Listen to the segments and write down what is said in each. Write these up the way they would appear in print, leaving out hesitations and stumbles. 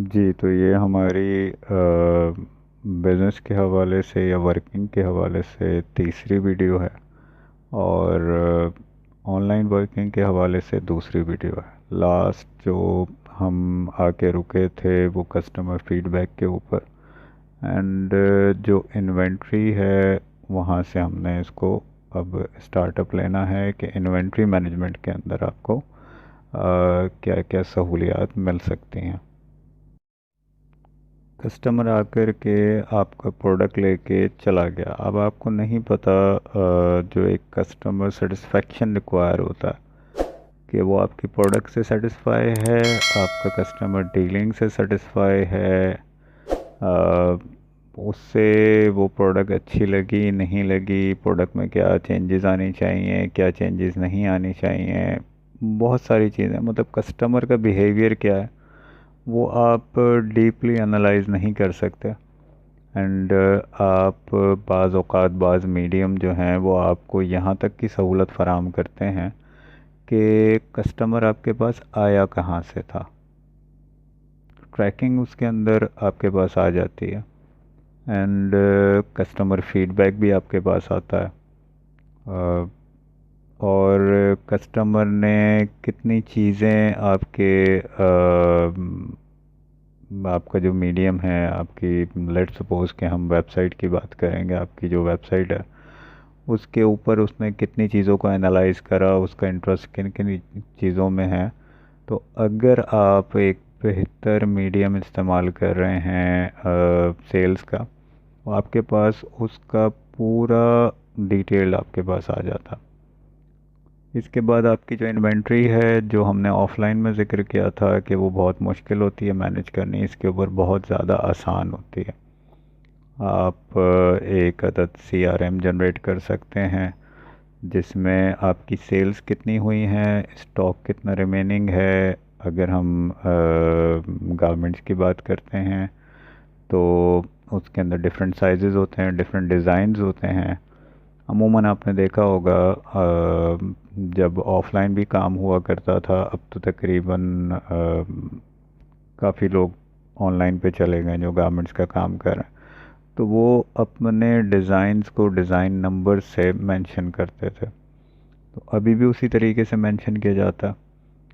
जी, तो ये हमारी बिज़नेस के हवाले से या वर्किंग के हवाले से तीसरी वीडियो है। और ऑनलाइन वर्किंग के हवाले से दूसरी वीडियो है। लास्ट जो हम आके रुके थे वो कस्टमर फीडबैक के ऊपर। एंड जो इन्वेंट्री है वहाँ से हमने इसको अब स्टार्टअप लेना है कि इन्वेंट्री मैनेजमेंट के अंदर आपको क्या क्या सहूलियात मिल सकती हैं। कस्टमर आकर के आपका प्रोडक्ट लेके चला गया, अब आपको नहीं पता जो एक कस्टमर सेटिस्फेक्शन रिक्वायर होता है कि वो आपकी प्रोडक्ट से सेटिस्फाई है, आपका कस्टमर डीलिंग से सेटिस्फाई है, अ, उससे वो प्रोडक्ट अच्छी लगी नहीं लगी, प्रोडक्ट में क्या चेंजेस आनी चाहिए क्या चेंजेस नहीं आनी चाहिए, बहुत सारी चीज़ें, मतलब कस्टमर का बिहेवियर क्या है वो आप डीपली एनालाइज नहीं कर सकते। एंड आप बाज़ औक़ात बाज़ मीडियम जो हैं वो आपको यहाँ तक की सहूलत फ़राहम करते हैं कि कस्टमर आपके पास आया कहाँ से था, ट्रैकिंग उसके अंदर आपके पास आ जाती है। एंड कस्टमर फीडबैक भी आपके पास आता है। अ, और कस्टमर ने कितनी चीज़ें आपका जो मीडियम है, आपकी लेट सपोज़ कि हम वेबसाइट की बात करेंगे, आपकी जो वेबसाइट है उसके ऊपर उसने कितनी चीज़ों को एनालाइज करा, उसका इंटरेस्ट किन किन चीज़ों में है। तो अगर आप एक बेहतर मीडियम इस्तेमाल कर रहे हैं सेल्स का, तो आपके पास उसका पूरा डिटेल आपके पास आ जाता। इसके बाद आपकी जो इन्वेंट्री है, जो हमने ऑफ़लाइन में ज़िक्र किया था कि वो बहुत मुश्किल होती है मैनेज करनी, इसके ऊपर बहुत ज़्यादा आसान होती है। आप एक अदद CRM जनरेट कर सकते हैं जिसमें आपकी सेल्स कितनी हुई हैं, स्टॉक कितना रिमेनिंग है। अगर हम गारमेंट्स की बात करते हैं तो उसके अंदर डिफरेंट साइज़ेस होते हैं, डिफरेंट डिज़ाइंस होते हैं। अमूमन आपने देखा होगा जब ऑफ़लाइन भी काम हुआ करता था, अब तो तकरीबन काफ़ी लोग ऑनलाइन पे चले गए जो गारमेंट्स का काम कर रहे हैं। तो वो अपने डिज़ाइंस को डिज़ाइन नंबर से मेंशन करते थे, तो अभी भी उसी तरीके से मेंशन किया जाता।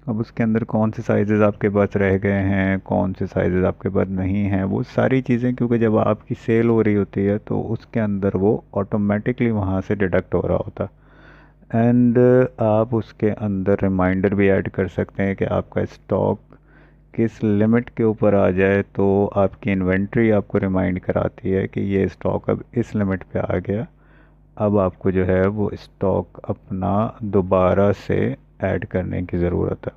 अब उसके अंदर कौन से साइज़ेस आपके पास रह गए हैं, कौन से साइज़ेस आपके पास नहीं हैं, वो सारी चीज़ें, क्योंकि जब आपकी सेल हो रही होती है तो उसके अंदर वो ऑटोमेटिकली वहाँ से डिडक्ट हो रहा होता। एंड आप उसके अंदर रिमाइंडर भी ऐड कर सकते हैं कि आपका स्टॉक किस लिमिट के ऊपर आ जाए तो आपकी इन्वेंट्री आपको रिमाइंड कराती है कि ये स्टॉक अब इस लिमिट पे आ गया, अब आपको जो है वो स्टॉक अपना दोबारा से ऐड करने की ज़रूरत है।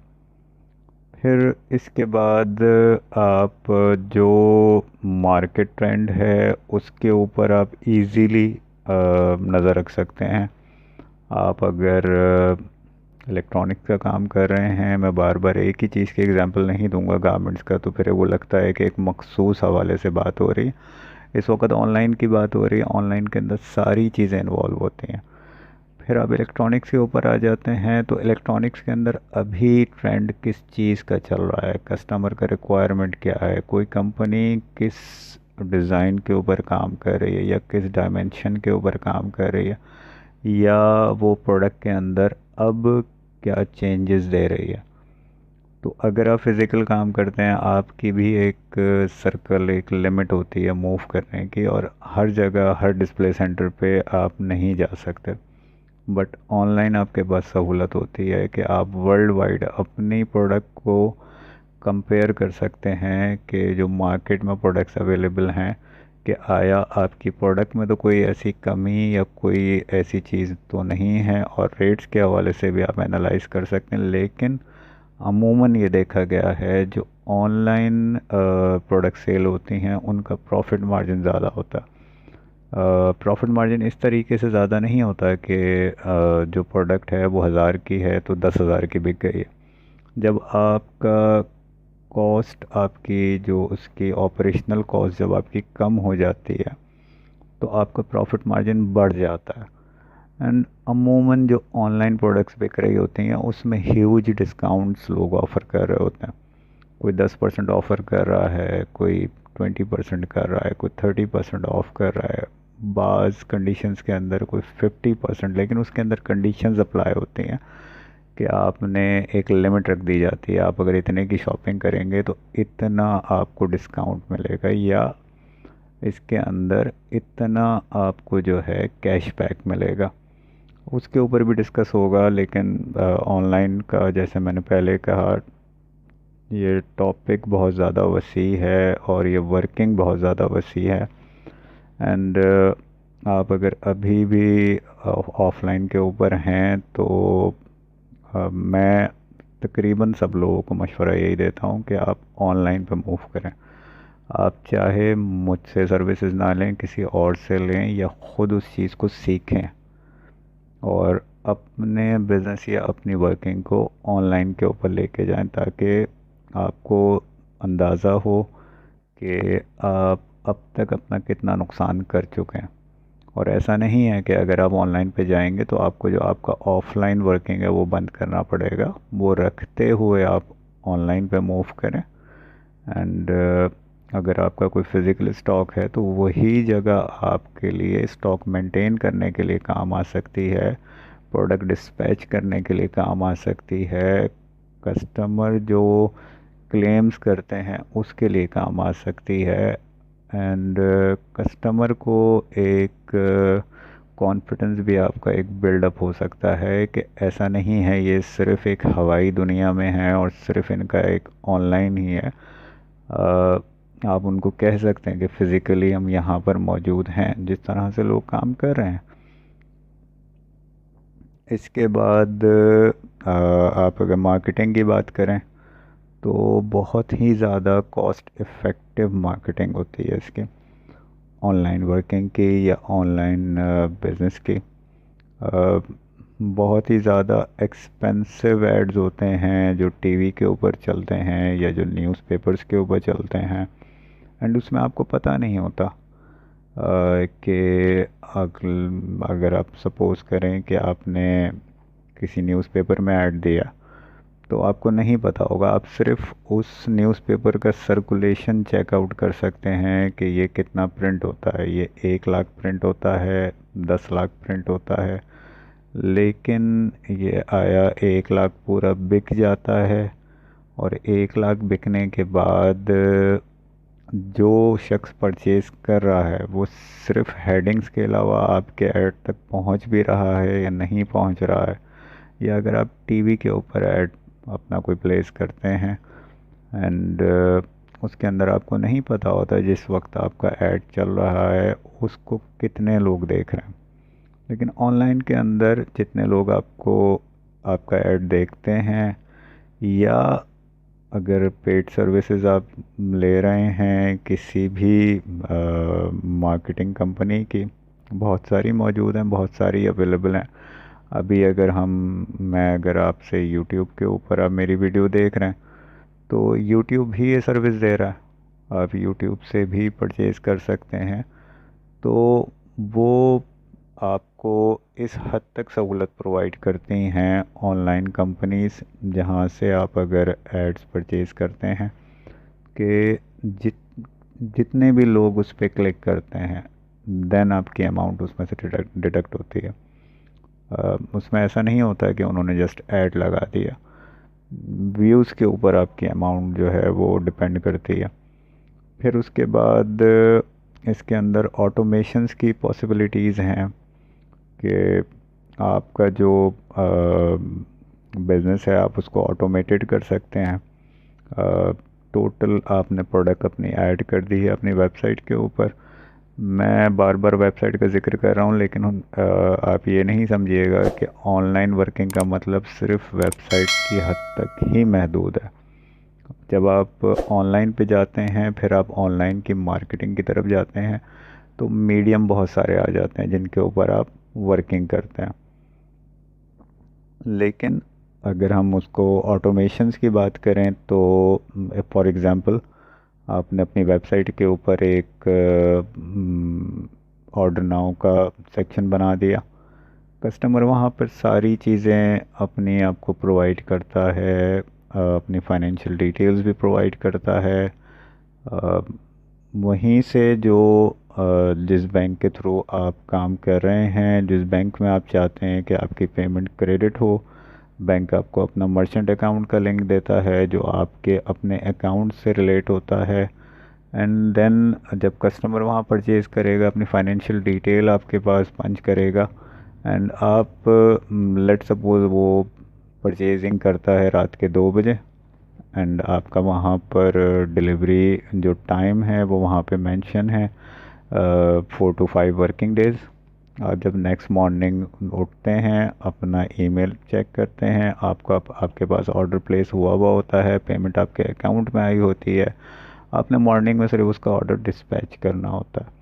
फिर इसके बाद आप जो मार्केट ट्रेंड है उसके ऊपर आप इजीली नज़र रख सकते हैं। आप अगर इलेक्ट्रॉनिक्स का काम कर रहे हैं, मैं बार बार एक ही चीज़ की एग्जांपल नहीं दूंगा गारमेंट्स का, तो फिर वो लगता है कि एक मखसूस हवाले से बात हो रही है। इस वक्त ऑनलाइन की बात हो रही है, ऑनलाइन के अंदर सारी चीज़ें इन्वॉल्व होती हैं। फिर आप इलेक्ट्रॉनिक्स के ऊपर आ जाते हैं, तो इलेक्ट्रॉनिक्स के अंदर अभी ट्रेंड किस चीज़ का चल रहा है, कस्टमर का रिक्वायरमेंट क्या है, कोई कंपनी किस डिज़ाइन के ऊपर काम कर रही है या किस डायमेंशन के ऊपर काम कर रही है, या वो प्रोडक्ट के अंदर अब क्या चेंजेस दे रही है। तो अगर आप फिज़िकल काम करते हैं, आपकी भी एक सर्कल, एक लिमिट होती है मूव करने की, और हर जगह हर डिस्प्ले सेंटर पे आप नहीं जा सकते। बट ऑनलाइन आपके पास सहूलत होती है कि आप वर्ल्ड वाइड अपनी प्रोडक्ट को कंपेयर कर सकते हैं कि जो मार्केट में प्रोडक्ट्स अवेलेबल हैं, कि आया आपकी प्रोडक्ट में तो कोई ऐसी कमी या कोई ऐसी चीज़ तो नहीं है, और रेट्स के हवाले से भी आप एनालाइज कर सकते हैं। लेकिन अमूमन ये देखा गया है जो ऑनलाइन प्रोडक्ट सेल होती हैं उनका प्रॉफिट मार्जिन ज़्यादा होता है। प्रॉफिट मार्जिन इस तरीके से ज़्यादा नहीं होता कि जो प्रोडक्ट है वो 1000 की है तो 10,000 की बिक गई है। जब आपका कॉस्ट, आपकी जो उसकी ऑपरेशनल कॉस्ट जब आपकी कम हो जाती है तो आपका प्रॉफिट मार्जिन बढ़ जाता है। एंड अमूमन जो ऑनलाइन प्रोडक्ट्स बिक रही होती हैं उसमें ह्यूज डिस्काउंट्स लोग ऑफ़र कर रहे होते हैं। कोई 10% ऑफ़र कर रहा है, कोई 20% कर रहा है, कोई 30% ऑफ कर रहा है, बाज़ कंडीशंस के अंदर कोई 50%, लेकिन उसके अंदर कंडीशंस अप्लाई होती हैं कि आपने एक लिमिट रख दी जाती है, आप अगर इतने की शॉपिंग करेंगे तो इतना आपको डिस्काउंट मिलेगा, या इसके अंदर इतना आपको जो है कैशबैक मिलेगा। उसके ऊपर भी डिस्कस होगा, लेकिन ऑनलाइन का जैसे मैंने पहले कहा, ये टॉपिक बहुत ज़्यादा वसी है और ये वर्किंग बहुत ज़्यादा वसी है। एंड आप अगर अभी भी ऑफलाइन के ऊपर हैं तो मैं तकरीबन सब लोगों को मशवरा यही देता हूँ कि आप ऑनलाइन पे मूव करें। आप चाहे मुझसे सर्विसेज ना लें, किसी और से लें, या ख़ुद उस चीज़ को सीखें और अपने बिज़नेस या अपनी वर्किंग को ऑनलाइन के ऊपर लेके जाएं, ताकि आपको अंदाज़ा हो कि आप अब तक अपना कितना नुकसान कर चुके हैं। और ऐसा नहीं है कि अगर आप ऑनलाइन पे जाएंगे तो आपको जो आपका ऑफलाइन वर्किंग है वो बंद करना पड़ेगा, वो रखते हुए आप ऑनलाइन पे मूव करें। एंड अगर आपका कोई फ़िज़िकल स्टॉक है तो वही जगह आपके लिए स्टॉक मेंटेन करने के लिए काम आ सकती है, प्रोडक्ट डिस्पैच करने के लिए काम आ सकती है, कस्टमर जो क्लेम्स करते हैं उसके लिए काम आ सकती है। एंड कस्टमर को एक कॉन्फिडेंस भी आपका एक बिल्डअप हो सकता है कि ऐसा नहीं है ये सिर्फ़ एक हवाई दुनिया में है और सिर्फ़ इनका एक ऑनलाइन ही है। आप उनको कह सकते हैं कि फ़िज़िकली हम यहाँ पर मौजूद हैं, जिस तरह से लोग काम कर रहे हैं। इसके बाद आप अगर मार्केटिंग की बात करें तो बहुत ही ज़्यादा कॉस्ट इफ़ेक्टिव मार्केटिंग होती है इसकी, ऑनलाइन वर्किंग की या ऑनलाइन बिज़नेस की। बहुत ही ज़्यादा एक्सपेंसिव एड्स होते हैं जो टीवी के ऊपर चलते हैं या जो न्यूज़पेपर्स के ऊपर चलते हैं, एंड उसमें आपको पता नहीं होता कि अगर आप सपोज़ करें कि आपने किसी न्यूज़पेपर में ऐड दिया तो आपको नहीं पता होगा, आप सिर्फ उस न्यूज़पेपर का सर्कुलेशन चेकआउट कर सकते हैं कि ये कितना प्रिंट होता है, ये 1 लाख प्रिंट होता है, 10 लाख प्रिंट होता है, लेकिन ये आया 1 लाख पूरा बिक जाता है। और 1 लाख बिकने के बाद जो शख्स परचेज़ कर रहा है वो सिर्फ हेडिंग्स के अलावा आपके ऐड तक पहुंच भी रहा है या नहीं पहुंच रहा है। या अगर आप टीवी के ऊपर ऐड अपना कोई प्लेस करते हैं एंड उसके अंदर आपको नहीं पता होता जिस वक्त आपका ऐड चल रहा है उसको कितने लोग देख रहे हैं। लेकिन ऑनलाइन के अंदर जितने लोग आपको आपका ऐड देखते हैं, या अगर पेड सर्विसेज आप ले रहे हैं किसी भी मार्केटिंग कंपनी की, बहुत सारी मौजूद हैं, बहुत सारी अवेलेबल हैं। अभी अगर अगर आपसे यूट्यूब के ऊपर आप मेरी वीडियो देख रहे हैं तो यूट्यूब भी ये सर्विस दे रहा है, आप यूट्यूब से भी परचेज़ कर सकते हैं। तो वो आपको इस हद तक सहूलत प्रोवाइड करती हैं ऑनलाइन कंपनीज़, जहाँ से आप अगर एड्स परचेज़ करते हैं कि जितने भी लोग उस पर क्लिक करते हैं देन आपकी अमाउंट उसमें से डिडक्ट होती है। उसमें ऐसा नहीं होता कि उन्होंने जस्ट ऐड लगा दिया, व्यूज़ के ऊपर आपकी अमाउंट जो है वो डिपेंड करती है। फिर उसके बाद इसके अंदर ऑटोमेशंस की पॉसिबिलिटीज़ हैं कि आपका जो बिज़नेस है आप उसको ऑटोमेटेड कर सकते हैं। टोटल आपने प्रोडक्ट अपनी ऐड कर दी है अपनी वेबसाइट के ऊपर। मैं बार बार वेबसाइट का जिक्र कर रहा हूँ, लेकिन आप ये नहीं समझिएगा कि ऑनलाइन वर्किंग का मतलब सिर्फ वेबसाइट की हद तक ही महदूद है। जब आप ऑनलाइन पे जाते हैं फिर आप ऑनलाइन की मार्केटिंग की तरफ जाते हैं तो मीडियम बहुत सारे आ जाते हैं जिनके ऊपर आप वर्किंग करते हैं। लेकिन अगर हम उसको ऑटोमेशंस की बात करें तो फॉर एग्ज़ाम्पल आपने अपनी वेबसाइट के ऊपर एक ऑर्डर नाउ का सेक्शन बना दिया, कस्टमर वहाँ पर सारी चीज़ें अपनी आपको प्रोवाइड करता है, अपनी फाइनेंशियल डिटेल्स भी प्रोवाइड करता है। अ, वहीं से जो जिस बैंक के थ्रू आप काम कर रहे हैं, जिस बैंक में आप चाहते हैं कि आपकी पेमेंट क्रेडिट हो, बैंक आपको अपना मर्चेंट अकाउंट का लिंक देता है जो आपके अपने अकाउंट से रिलेट होता है। एंड देन जब कस्टमर वहाँ परचेज़ करेगा, अपनी फाइनेंशियल डिटेल आपके पास पंच करेगा, एंड आप लेट सपोज वो परचेजिंग करता है रात के 2 बजे, एंड आपका वहाँ पर डिलीवरी जो टाइम है वो वहाँ पे मेंशन है 4 to 5 वर्किंग डेज़। आप जब नेक्स्ट मॉर्निंग उठते हैं, अपना ईमेल चेक करते हैं, आपके पास ऑर्डर प्लेस हुआ होता है, पेमेंट आपके अकाउंट में आई होती है, आपने मॉर्निंग में सिर्फ उसका ऑर्डर डिस्पैच करना होता है।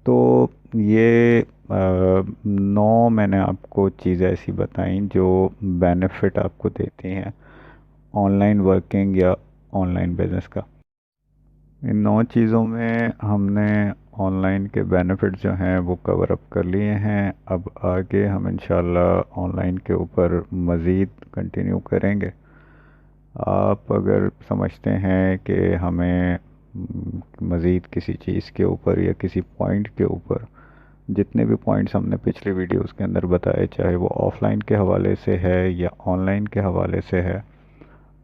तो ये 9 मैंने आपको चीज़ें ऐसी बताई जो बेनिफिट आपको देती हैं ऑनलाइन वर्किंग या ऑनलाइन बिजनेस का। इन 9 चीज़ों में हमने ऑनलाइन के बेनिफिट जो हैं वो कवर अप कर लिए हैं। अब आगे हम इंशाल्लाह ऑनलाइन के ऊपर मज़ीद कंटिन्यू करेंगे। आप अगर समझते हैं कि हमें मज़ीद किसी चीज़ के ऊपर या किसी पॉइंट के ऊपर, जितने भी पॉइंट्स हमने पिछले वीडियोस के अंदर बताए, चाहे वो ऑफ़लाइन के हवाले से है या ऑनलाइन के हवाले से है,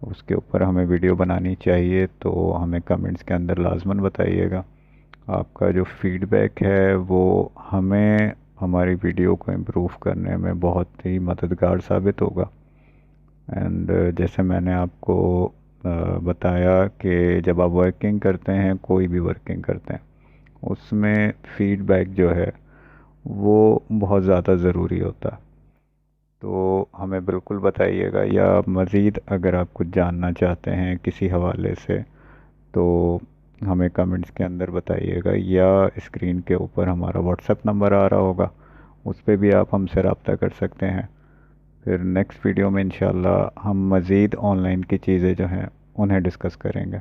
उसके ऊपर हमें वीडियो बनानी चाहिए तो हमें कमेंट्स के अंदर लाजमन बताइएगा। आपका जो फीडबैक है वो हमें हमारी वीडियो को इम्प्रूव करने में बहुत ही मददगार साबित होगा। एंड जैसे मैंने आपको बताया कि जब आप वर्किंग करते हैं, कोई भी वर्किंग करते हैं, उसमें फीडबैक जो है वो बहुत ज़्यादा ज़रूरी होता है। तो हमें बिल्कुल बताइएगा, या मज़ीद अगर आप कुछ जानना चाहते हैं किसी हवाले से तो हमें कमेंट्स के अंदर बताइएगा, या स्क्रीन के ऊपर हमारा व्हाट्सएप नंबर आ रहा होगा, उस पर भी आप हमसे रब्ता कर सकते हैं। फिर नेक्स्ट वीडियो में इंशाल्लाह हम मज़ीद ऑनलाइन की चीज़ें जो हैं उन्हें डिस्कस करेंगे।